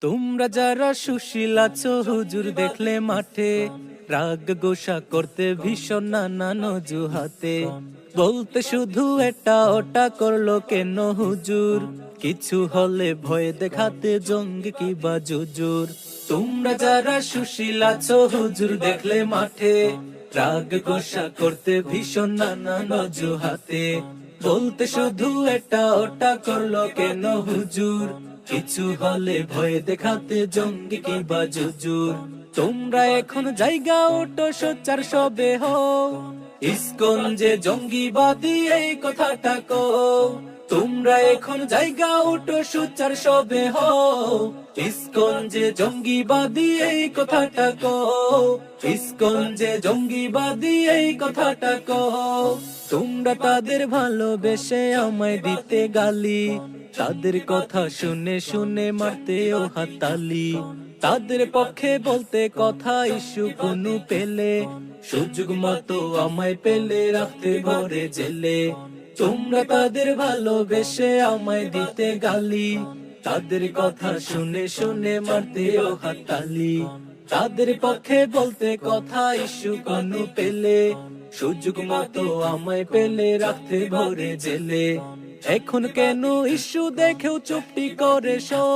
তোমরা যারা সুশীল আছো হুজুর দেখলে মাঠে রাগ গোসা করতে ভীষণ নানান অজুহাতে বলতে শুধু এটা ওটা করলো কেন হুজুর কিছু হলে ভয় দেখাতে জঙ্গি কিবা জুজুর। তোমরা যারা সুশীল আছো হুজুর দেখলে মাঠে রাগ গোসা করতে ভীষণ নানান অজুহাতে বলতে শুধু এটা ওটা করলো কেন হুজুর কিছু হলে ভয় দেখাতে জঙ্গি কিবা জুজুর। তোমরা এখন জায়গা ওটো সোচ্চার সবে হও ইসকন যে জঙ্গিবাদী এই কথাটা কো। তোমরা এখন জায়গা ওটো সোচ্চার সবে হও ইসকন যে জঙ্গিবাদী এই কথাটা কো। ইসকন যে জঙ্গিবাদী এই কথাটা কো। তোমরা তাদের ভালোবেসে আমায় দিতে গালি তাদের কথা শুনে শুনে মারতে ও হাততালি তাদের পক্ষে বলতে কথা ইস্যু কোনো পেলে সুযোগ মতো আমায় পেলে রাখতে ঘরে জেলে। তোমরা তাদের ভালোবেসে আমায় দিতে গালি তাদের কথা শুনে শুনে মারতে ও হাততালি তাদের পক্ষে বলতে কথা ইস্যু কোনো পেলে সুযোগ মতো আমায় পেলে রাখতে ঘরে জেলে। এখন কেন ইস্যু দেখেও চুপটি করে শো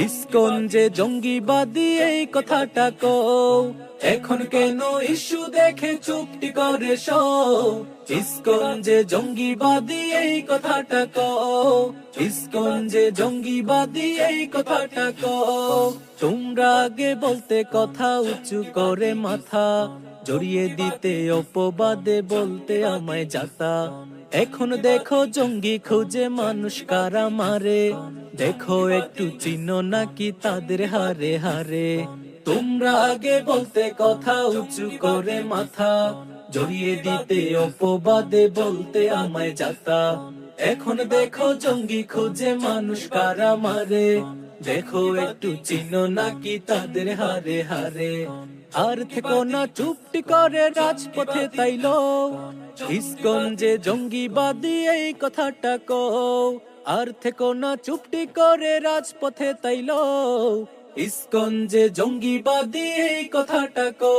ইসকন যে জঙ্গিবাদী এই কথাটা কো। এখন কেন ইস্যু দেখে চুপটি করে শো ইসকন যে জঙ্গিবাদী এই কথাটা কো। ইসকন যে জঙ্গিবাদী এই কথাটা কো। তোমরা আগে বলতে কথা উঁচু করে মাথা জড়িয়ে দিতে অপবাদে বলতে আমায় যাতা। এখন দেখো জঙ্গি খুঁজে মানুষ কারা মারে দেখো একটু চিনো নাকি তাদের হারে হারে। তোমরা আগে বলতে কথা উঁচু করে মাথা জড়িয়ে দিতে অপবাদে বলতে আমায় যাতা। এখন দেখো জঙ্গি খুঁজে মানুষ কারা মারে দেখো একটু চিনো নাকি তাদের হারে হারে। আর থেকো না চুপটি করে রাজপথে তাইলো ইসকন যে জঙ্গিবাদী এই কথাটা কো। আর থেকো না চুপটি করে রাজপথে তাইলো ইসকন যে জঙ্গিবাদী এই কথাটা কো।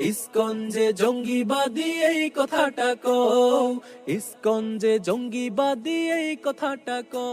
ইসকন যে জঙ্গিবাদী এই কথাটা কো। ইসকন যে জঙ্গিবাদী এই কথাটা কো।